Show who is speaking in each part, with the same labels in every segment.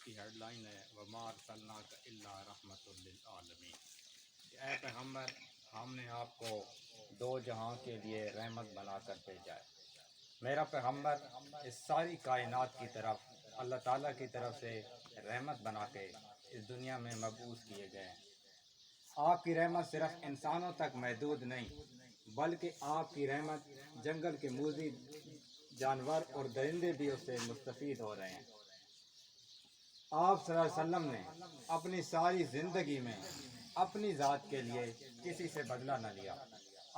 Speaker 1: کی head line ہے وَمَا أَرْسَلْنَاكَ إِلَّا رَحْمَةً لِلْعَالَمِينَ کہ اے پیغمبر ہم نے آپ کو دو جہاں کے لیے رحمت بنا کر بھیجا ہے۔ میرا پیغمبر اس ساری کائنات کی طرف اللہ تعالیٰ کی طرف سے رحمت بنا کے اس دنیا میں مبعوث کیے گئے ہیں۔ آپ کی رحمت صرف انسانوں تک محدود نہیں بلکہ آپ کی رحمت جنگل کے موذی جانور اور درندے بھی اس سے مستفید ہو رہے ہیں۔ آپ صلی اللہ علیہ وسلم نے اپنی ساری زندگی میں اپنی ذات کے لیے کسی سے بدلہ نہ لیا۔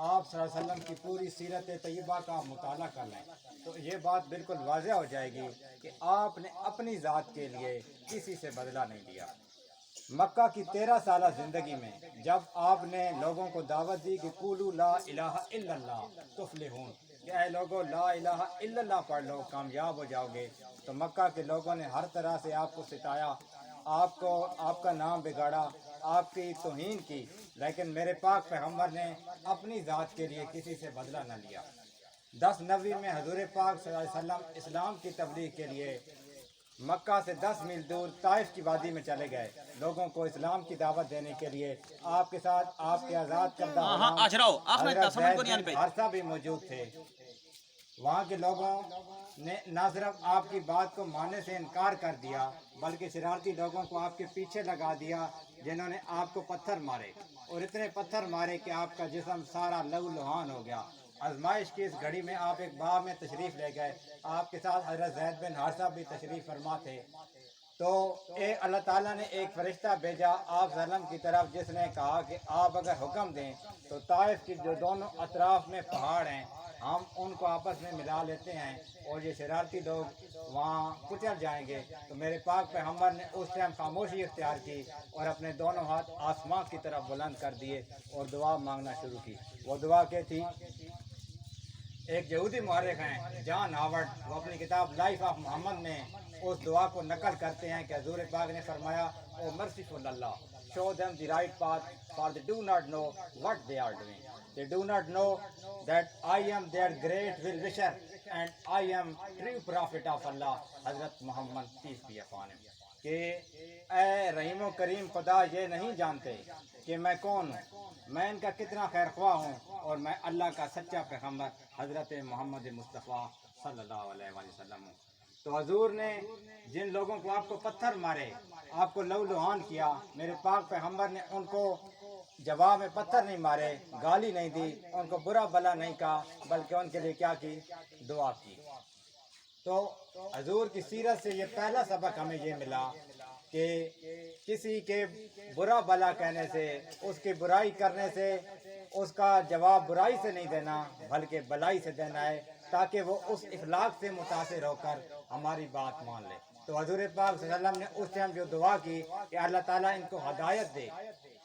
Speaker 1: آپ صلی اللہ علیہ وسلم کی پوری سیرت طیبہ کا مطالعہ کر لیں تو یہ بات بالکل واضح ہو جائے گی کہ آپ نے اپنی ذات کے لیے کسی سے بدلہ نہیں لیا۔ مکہ کی 13 سالہ زندگی میں جب آپ نے لوگوں کو دعوت دی کہ قولوا لا الہ الا اللہ تفلحون کہ اے لوگوں لا الہ الا اللہ پڑھ لو کامیاب ہو جاؤ گے، تو مکہ کے لوگوں نے ہر طرح سے آپ کو ستایا، آپ کا نام بگاڑا، آپ کی توہین کی، لیکن میرے پاک پیغمبر نے اپنی ذات کے لیے کسی سے بدلہ نہ لیا۔ 10 نوی میں حضور پاک صلی اللہ علیہ وسلم اسلام کی تبلیغ کے لیے مکہ سے 10 میل دور طائف کی وادی میں چلے گئے، لوگوں کو اسلام کی دعوت دینے کے لیے۔ آپ کے ساتھ آپ کے آزاد کردہ غلام حضرت زید بن حارثہ بھی موجود تھے۔ وہاں کے لوگوں نے نہ صرف آپ کی بات کو ماننے سے انکار کر دیا بلکہ شرارتی لوگوں کو آپ کے پیچھے لگا دیا، جنہوں نے آپ کو پتھر مارے اور اتنے پتھر مارے کہ آپ کا جسم سارا لہو لہان ہو گیا۔ آزمائش کی اس گھڑی میں آپ ایک باغ میں تشریف لے گئے، آپ کے ساتھ حضرت زید بن حارثہ بھی تشریف فرما تھے۔ تو اللہ تعالیٰ نے ایک فرشتہ بھیجا آپ صلی اللہ علیہ وسلم کی طرف، جس نے کہا کہ آپ اگر حکم دیں تو طائف کی جو دونوں اطراف میں پہاڑ ہیں ہم ان کو آپس میں ملا لیتے ہیں اور یہ شرارتی لوگ وہاں کچل جائیں گے۔ تو میرے پاک پیغمبر نے اس ٹائم خاموشی اختیار کی اور اپنے دونوں ہاتھ آسمان کی طرف بلند کر دیے اور دعا مانگنا شروع کی۔ وہ دعا کیا تھی؟ ایک یہودی مورخ ہیں جان ہاورڈ، وہ اپنی کتاب لائف آف محمد میں اس دعا کو نقل کرتے ہیں کہ حضور پاک نے فرمایا O merciful Allah show them the right path for they do not know what they are doing. They do not know that I am their great will wisher and I am true prophet of Allah. حضرت محمد peace be upon him کہ اے رحیم و کریم خدا یہ نہیں جانتے کہ میں کون ہوں، میں ان کا کتنا خیر خواہ ہوں اور میں اللہ کا سچا پیغمبر حضرت محمد مصطفیٰ صلی اللہ علیہ وسلم ہوں۔ تو حضور نے جن لوگوں کو آپ کو پتھر مارے، آپ کو لہو لہان کیا، میرے پاک پیغمبر نے ان کو جواب میں پتھر نہیں مارے، گالی نہیں دی، ان کو برا بلا نہیں کہا، بلکہ ان کے لیے کیا کی؟ دعا کی۔ تو حضور کی سیرت سے یہ پہلا سبق ہمیں یہ ملا کہ کسی کے برا بلا کہنے سے، اس کی برائی کرنے سے، اس کا جواب برائی سے نہیں دینا بلکہ بلائی سے دینا ہے، تاکہ وہ اس اخلاق سے متاثر ہو کر ہماری بات مان لے۔ تو حضور پاک صلی اللہ علیہ وسلم نے اس ٹائم جو دعا کی کہ اللہ تعالیٰ ان کو ہدایت دے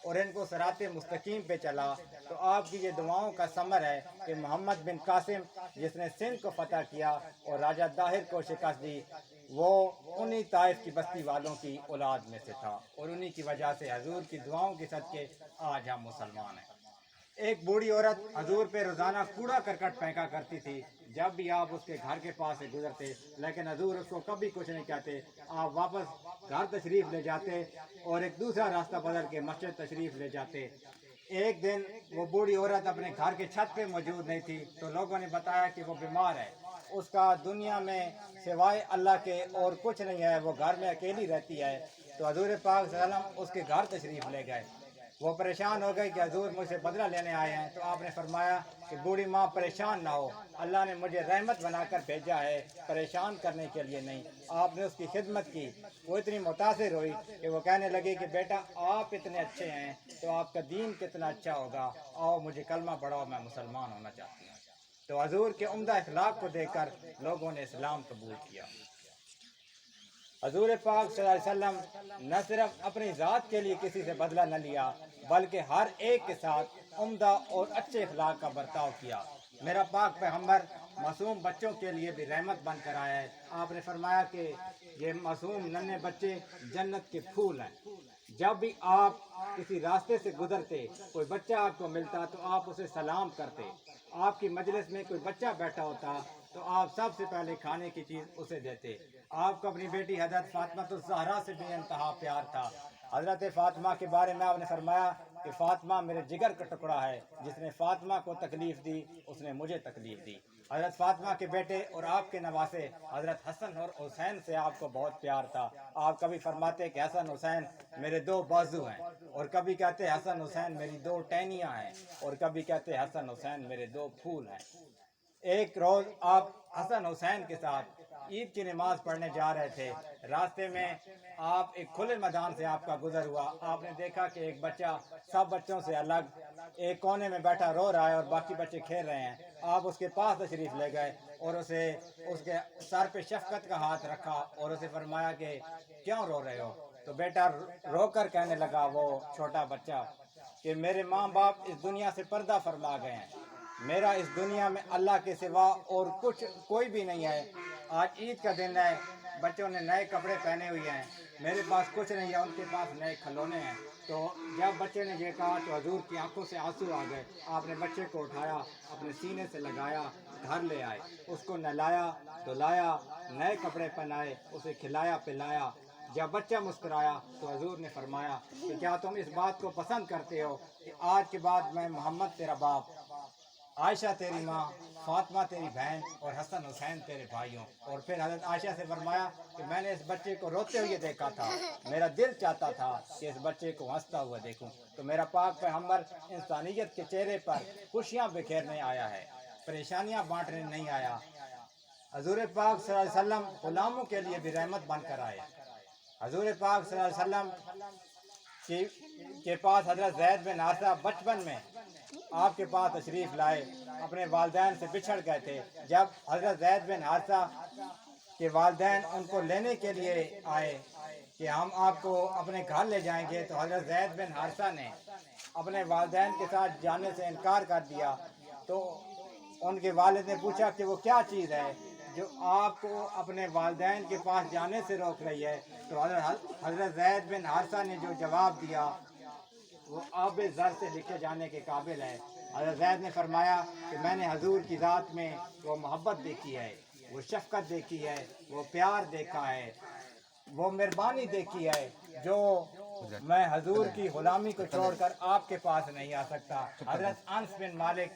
Speaker 1: اور ان کو صراط مستقیم پہ چلا، تو آپ کی یہ دعاؤں کا ثمر ہے کہ محمد بن قاسم جس نے سندھ کو فتح کیا اور راجہ طاہر کو شکست دی، وہ انہی طائف کی بستی والوں کی اولاد میں سے تھا اور انہی کی وجہ سے حضور کی دعاؤں کے صدقے آج ہم مسلمان ہیں۔ ایک بوڑھی عورت حضور پہ روزانہ کوڑا کرکٹ پھینکا کرتی تھی، جب بھی آپ اس کے گھر کے پاس سے گزرتے، لیکن حضور اس کو کبھی کچھ نہیں کہتے، آپ واپس گھر تشریف لے جاتے اور ایک دوسرا راستہ بدل کے مسجد تشریف لے جاتے۔ ایک دن وہ بوڑھی عورت اپنے گھر کے چھت پہ موجود نہیں تھی تو لوگوں نے بتایا کہ وہ بیمار ہے، اس کا دنیا میں سوائے اللہ کے اور کچھ نہیں ہے، وہ گھر میں اکیلی رہتی ہے۔ تو حضور پاک صلی اللہ علیہ وسلم اس کے گھر تشریف لے گئے، وہ پریشان ہو گئی کہ حضور مجھ سے بدلہ لینے آئے ہیں، تو آپ نے فرمایا کہ بوڑھی ماں پریشان نہ ہو، اللہ نے مجھے رحمت بنا کر بھیجا ہے، پریشان کرنے کے لیے نہیں۔ آپ نے اس کی خدمت کی، وہ اتنی متاثر ہوئی کہ وہ کہنے لگی کہ بیٹا آپ اتنے اچھے ہیں تو آپ کا دین کتنا اچھا ہوگا، آؤ مجھے کلمہ پڑھاؤ، میں مسلمان ہونا چاہتی ہوں۔ تو حضور کے عمدہ اخلاق کو دیکھ کر لوگوں نے اسلام قبول کیا۔ حضور پاک صلی اللہ علیہ وسلم نہ صرف اپنی ذات کے لیے کسی سے بدلہ نہ لیا بلکہ ہر ایک کے ساتھ عمدہ اور اچھے اخلاق کا برتاؤ کیا۔ میرا پاک پیغمبر معصوم بچوں کے لیے بھی رحمت بن کر آیا ہے۔ آپ نے فرمایا کہ یہ معصوم ننھے بچے جنت کے پھول ہیں۔ جب بھی آپ کسی راستے سے گزرتے، کوئی بچہ آپ کو ملتا تو آپ اسے سلام کرتے، آپ کی مجلس میں کوئی بچہ بیٹھا ہوتا تو آپ سب سے پہلے کھانے کی چیز اسے دیتے،
Speaker 2: आपको अपनी बेटी हजरत फातिमा तो ज़हरा से भी इंतहा प्यार था। हजरत फातिमा के बारे में आपने फरमाया कि फातिमा मेरे जिगर का टुकड़ा है, जिसने फातिमा को तकलीफ़ दी उसने मुझे तकलीफ़ दी। हजरत फातिमा के बेटे और आपके नवासे हजरत हसन और हुसैन से आपको बहुत प्यार था। आप कभी फरमाते कि हसन हुसैन मेरे दो बाजू हैं, और कभी कहते हसन हुसैन मेरी दो टहनियाँ हैं, और कभी कहते हसन हुसैन मेरे दो फूल हैं। एक रोज़ आप हसन हुसैन के साथ ईद की नमाज पढ़ने जा रहे थे। रास्ते में आप एक खुले मैदान से आपका गुजर हुआ। आपने देखा कि एक बच्चा सब बच्चों से अलग एक कोने में बैठा रो रहा है और बाकी बच्चे खेल रहे हैं। आप उसके पास तशरीफ़ ले गए और उसे उसके सर पे शफकत का हाथ रखा और उसे फरमाया कि क्यों रो रहे हो? तो बेटा रो कर कहने लगा वो छोटा बच्चा कि मेरे माँ बाप इस दुनिया से पर्दा फरमा गए हैं, मेरा इस दुनिया में अल्लाह के सिवा और कोई भी नहीं है। आज ईद का दिन है, बच्चों ने नए कपड़े पहने हुए हैं, मेरे पास कुछ नहीं है, उनके पास नए खिलौने हैं। तो जब बच्चे ने ये कहा तो हजूर की आंखों से आंसू आ गए। आपने बच्चे को उठाया, अपने सीने से लगाया, घर ले आए, उसको नहलाया धुलाया, नए कपड़े पहनाए, उसे खिलाया पिलाया। जब बच्चा मुस्कुराया तो हजूर ने फरमाया कि क्या तुम इस बात को पसंद करते हो कि आज के बाद मैं मोहम्मद तेरा बाप, आयशा तेरी माँ, फातिमा तेरी बहन और हसन हुसैन तेरे भाइयों। और फिर हज़रत आयशा से फरमाया कि मैंने इस बच्चे को रोते हुए देखा था, मेरा दिल चाहता था कि इस बच्चे को हंसता हुआ देखूं। तो मेरा पाक पैगंबर इंसानियत के चेहरे पर खुशियाँ बिखेरने आया है, परेशानियाँ बांटने नहीं आया। हजूर पाक सल्लल्लाहु अलैहि वसल्लम गुलामों के लिए भी रहमत बनकर आए। हजूर पाक सल्लल्लाहु अलैहि वसल्लम के पास हजरत ज़ैद बिन हारिसा बचपन में आपके पास तशरीफ़ लाए, अपने वालदैन से बिछड़ गए थे। जब हजरत ज़ैद बिन हारिसा के वालदैन उनको लेने के लिए आए कि हम आपको अपने घर ले जाएंगे, तो हजरत ज़ैद बिन हारिसा ने अपने वालदैन के साथ जाने से इनकार कर दिया। तो उनके वालिद ने पूछा कि वो क्या चीज़ है जो आपको अपने वालदैन के पास जाने से रोक रही है? तो हजरत ज़ैद बिन हारिसा ने जो जवाब दिया वो आब ज़र से लिखे जाने के काबिल है। हज़रत ज़ैद ने फरमाया कि मैंने हजूर की ज़ात में वो मोहब्बत देखी है, वो शफ़क़त देखी है, वो प्यार देखा है, वो मेहरबानी देखी है जो मैं हजूर की ग़ुलामी को छोड़कर आपके पास नहीं आ सकता। हज़रत अनस बिन मालिक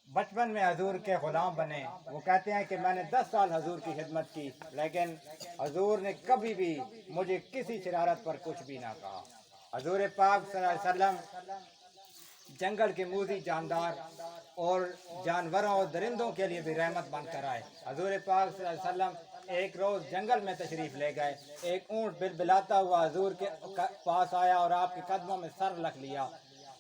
Speaker 2: बचपन में हजूर के ग़ुलाम बने। वो कहते हैं कि मैंने 10 साल हजूर की खिदमत की, लेकिन हजूर ने कभी भी मुझे किसी शरारत पर कुछ भी ना कहा। हजूर पाक सल्लल्लाहु अलैहि वसल्लम जंगल के मूज़ी जानदार और जानवरों और दरिंदों के लिए भी रहमत बनकर आए। हजूर पाक सल्लल्लाहु अलैहि वसल्लम एक रोज़ जंगल में तशरीफ़ ले गए। एक ऊँट बिलबिलाता हुआ हजूर के पास आया और आपके कदमों में सर रख लिया।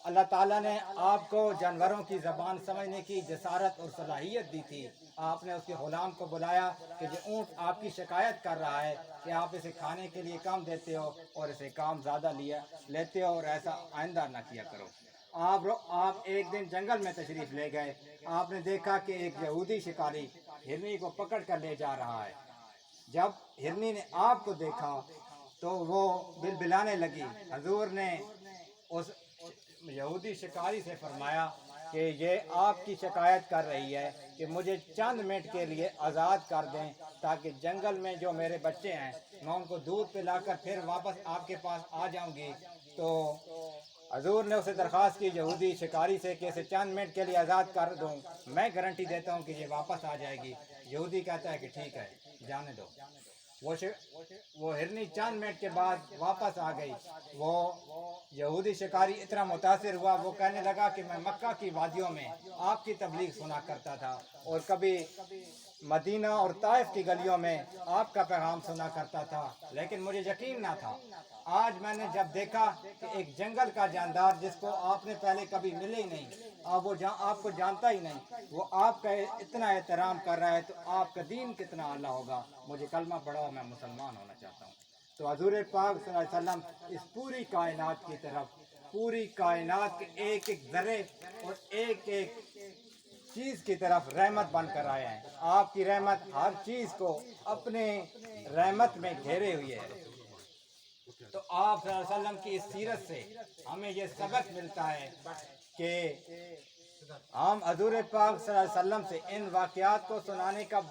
Speaker 2: अल्लाह ताला ने आपको जानवरों की ज़बान समझने की जसारत और सलाहियत दी थी। आपने उसके ग़ुलाम को बुलाया कि जो ऊँट आपकी शिकायत कर रहा है कि आप इसे खाने के लिए कम देते हो और इसे काम ज़्यादा लेते हो, और ऐसा आइंदा ना किया करो। आप एक दिन जंगल में तशरीफ़ ले गए। आपने देखा कि एक यहूदी शिकारी हिरनी को पकड़ कर ले जा रहा है। जब हिरनी ने आपको देखा तो वो बिलबिलाने लगी। हजूर ने उस यहूदी शिकारी से फरमाया कि ये आपकी शिकायत कर रही है कि मुझे चंद मिनट के लिए आज़ाद कर दें, ताकि जंगल में जो मेरे बच्चे हैं मैं उनको दूध पिलाकर फिर वापस आपके पास आ जाऊंगी। तो हजूर ने उसे दरख्वास्त की यहूदी शिकारी से कि इसे चंद मिनट के लिए आज़ाद कर दूं, मैं गारंटी देता हूं कि ये वापस आ जाएगी। यहूदी कहता है कि ठीक है, जाने दो। वो हिरनी चंद मिनट के बाद वापस आ गई। वो यहूदी शिकारी इतना मुतासिर हुआ, वो कहने लगा कि मैं मक्का की वादियों में आपकी तबलीग सुना करता था और कभी मदीना और ताइफ की गलियों में आपका पैगाम सुना करता था, लेकिन मुझे यकीन ना था। आज मैंने जब देखा कि एक जंगल का जानदार जिसको आपने पहले कभी मिले ही नहीं, वो आपको जानता ही नहीं, वो आपका इतना एहतराम कर रहा है, तो आपका दीन कितना आला होगा। मुझे कलमा पढ़ाओ, मैं मुसलमान होना चाहता हूँ। तो हजूर पाक सल्लल्लाहु अलैहि वसल्लम इस पूरी कायनात की तरफ, पूरी कायनात के एक एक ज़र्रे और एक एक चीज़ की तरफ रहमत बनकर आए हैं। आपकी रहमत हर चीज़ को अपने रहमत में घेरे हुए है। तो आप सल्लल्लाहु अलैहि वसल्लम की इस सीरत से हमें ये सबक मिलता है कि हम हजूर पाक सल्लल्लाहु अलैहि वसल्लम से इन वाक़यात को सुनाने का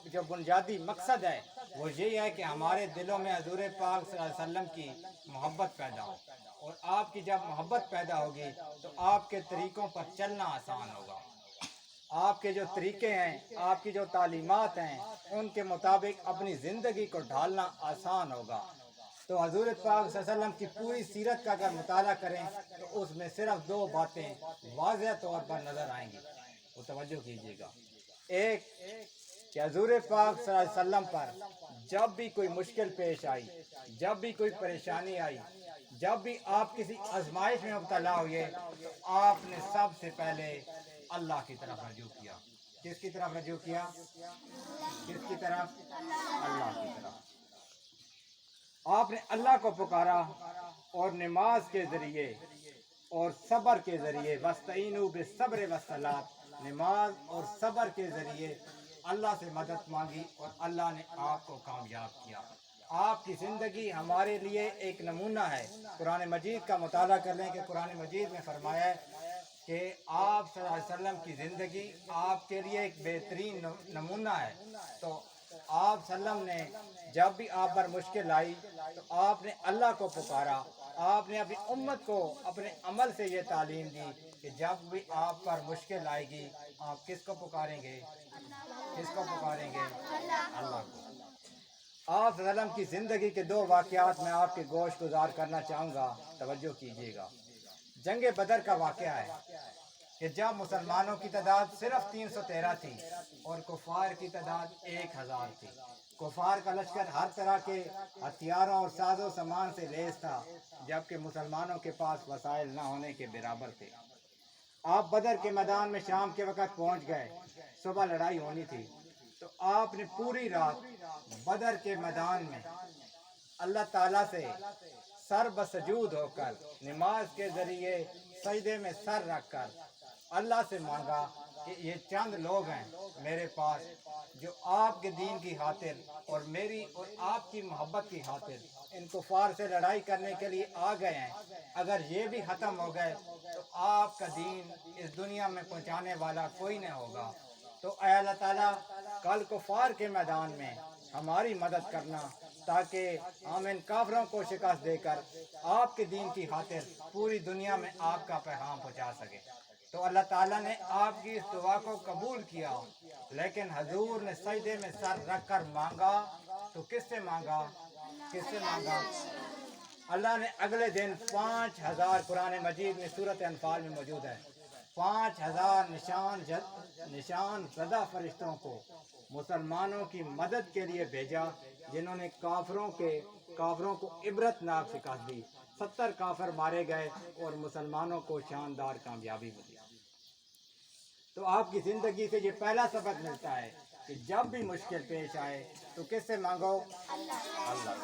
Speaker 2: जो बुनियादी मकसद है वो यही है कि हमारे दिलों में हजूर पाक सल्लल्लाहु अलैहि वसल्लम की मोहब्बत पैदा हो, और आपकी जब मोहब्बत पैदा होगी तो आपके तरीक़ों पर चलना आसान होगा। आपके जो तरीक़े हैं, आपकी जो तालीमात हैं, उनके मुताबिक अपनी ज़िंदगी को ढालना आसान होगा। तो हजूर पाक सल्लल्लाहु अलैहि वसल्लम की पूरी सीरत का अगर मुताला करें तो उसमें सिर्फ दो बातें वाज़ेह तौर पर नज़र आएंगी, वो तवज्जो कीजिएगा। एक कि हजूर पाक सल्लल्लाहु अलैहि वसल्लम पर जब भी कोई मुश्किल पेश आई, जब भी कोई परेशानी आई, जब भी आप किसी आजमाइश में मुब्तला हुए तो आपने सबसे पहले अल्लाह की तरफ रजू किया। किसकी तरफ रजू किया? किसकी तरफ? अल्लाह की तरफ। आपने अल्लाह को पुकारा और नमाज के ज़रिए और सब्र के ज़रिए, वस्तईनु बिस्सब्र वस्सलात, नमाज और सब्र के ज़रिए अल्लाह से मदद मांगी और अल्लाह ने आपको कामयाब किया। आपकी ज़िंदगी हमारे लिए एक नमूना है। कुरान मजीद का मुताला कर लें कि कुरान मजीद में फरमाया है कि आप सल्लल्लाहु अलैहि वसल्लम की ज़िंदगी आपके लिए एक बेहतरीन नमूना है। तो आप सल्लम ने जब भी आप पर मुश्किल आई तो आपने अल्लाह को पुकारा। आपने अपनी उम्मत को अपने अमल से ये तालीम दी कि जब भी आप पर मुश्किल आएगी आप किसको पुकारेंगे? किसको पुकारेंगे? अल्लाह को। आप सल्लम की ज़िंदगी के दो वाक़यात मैं आपके गोश गुजार करना चाहूँगा, तवज्जो कीजिएगा। जंग बदर का वाक़या है कि जब मुसलमानों की तादाद सिर्फ 313 थी और कुफार की तादाद 1000 थी। कुफार का लश्कर हर तरह के हथियारों और साजो सामान से लैस था, जबकि मुसलमानों के पास वसाइल न होने के बराबर थे। आप बदर के मैदान में शाम के वक़्त पहुंच गए। सुबह लड़ाई होनी थी, तो आपने पूरी रात बदर के मैदान में अल्लाह ताला से सर बसजूद होकर नमाज के ज़रिए सजदे में सर रख कर अल्लाह से मांगा कि ये चंद लोग हैं मेरे पास जो आपके दीन की खातिर और मेरी और आपकी मोहब्बत की खातिर इन कुफार से लड़ाई करने के लिए आ गए हैं। अगर ये भी ख़त्म हो गए तो आपका दीन इस दुनिया में पहुंचाने वाला कोई नहीं होगा। तो ऐ अल्लाह ताला कल कुफार के मैदान में हमारी मदद करना ताकि हम इन काफरों को शिकस्त देकर आपके दीन की खातिर पूरी दुनिया में आपका पैगाम पहुंचा सके। तो अल्लाह ताला ने आपकी इस दुआ को कबूल किया, लेकिन हजूर ने सजदे में सर रख कर मांगा। तो किससे मांगा? किससे मांगा? अल्लाह ने अगले दिन 5000, कुरान मजीद में सूरत अनफाल में मौजूद है, 5000 निशान ज़दा फरिश्तों को मुसलमानों की मदद के लिए भेजा, जिन्होंने काफरों को इबरतनाक शिकस्त दी। 70 काफिर मारे गए और मुसलमानों को शानदार कामयाबी मिली। तो आपकी ज़िंदगी से ये पहला सबक मिलता है कि जब भी मुश्किल पेश आए तो किससे मांगो? अल्लाह।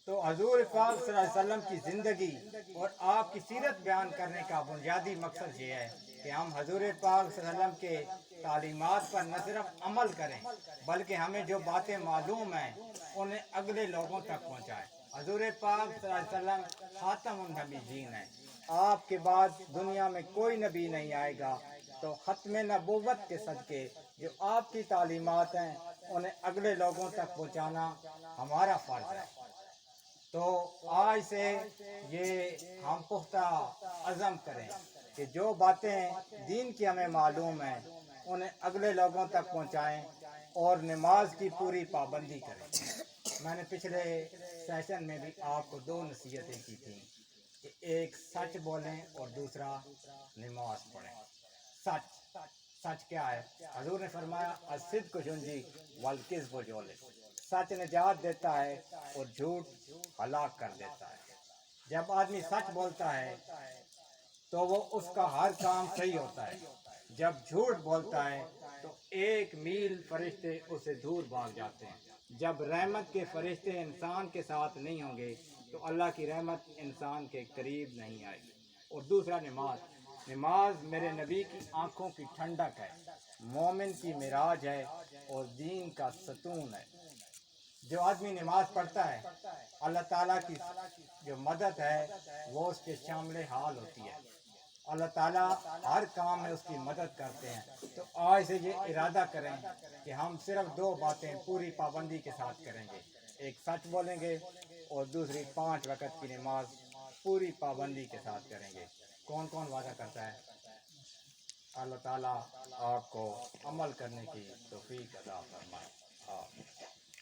Speaker 2: तो हजूर पाक सल्लल्लाहु अलैहि वसल्लम की ज़िंदगी और आपकी सीरत बयान करने का बुनियादी मकसद ये है कि हम हजूर पाक सल्लल्लाहु अलैहि वसल्लम के तालीमात पर न सिर्फ अमल करें बल्कि हमें जो बातें मालूम हैं उन्हें अगले लोगों तक पहुँचाएँ। हजूर पाक सल्लल्लाहु अलैहि वसल्लम खातमुन नबीयीन हैं। आपके बाद दुनिया में कोई नबी नहीं आएगा, तो ख़त्म नबूवत के सदके जो आपकी तालीमात हैं उन्हें अगले लोगों तक पहुँचाना हमारा फ़र्ज़ है। तो आज से ये हम पुख्ता अज़म करें कि जो बातें दीन की हमें मालूम हैं उन्हें अगले लोगों तक पहुँचाएँ और नमाज की पूरी पाबंदी करें। मैंने पिछले सेशन में भी आपको 2 नसीहतें की थी कि एक सच बोलें और दूसरा नमाज पढ़ें। सच क्या है? हजूर ने फरमाया अस्सिद्क़ु युंजी वल किज़्बु युहलिक, सच निजात देता है और झूठ हलाक कर देता है। जब आदमी सच बोलता है तो वो उसका हर काम सही होता है। जब झूठ बोलता है तो 1 मील फरिश्ते उससे दूर भाग जाते हैं। जब रहमत के फरिश्ते इंसान के साथ नहीं होंगे तो अल्लाह की रहमत इंसान के करीब नहीं आएगी। और दूसरा नमाज मेरे नबी की आँखों की ठंडक है, मोमिन की मिराज है और दीन का सतून है। जो आदमी नमाज पढ़ता है अल्लाह ताला की जो मदद है वो उसके शामिल हाल होती है। اللہ تعالیٰ ہر کام میں اس کی مدد کرتے ہیں. تو آج سے یہ ارادہ کریں کہ ہم صرف 2 باتیں پوری پابندی کے ساتھ کریں گے. ایک سچ بولیں گے اور دوسری 5 وقت کی نماز پوری پابندی کے ساتھ کریں گے. کون کون وعدہ کرتا ہے؟ اللہ تعالیٰ آپ کو عمل کرنے کی توفیق عطا فرمائے.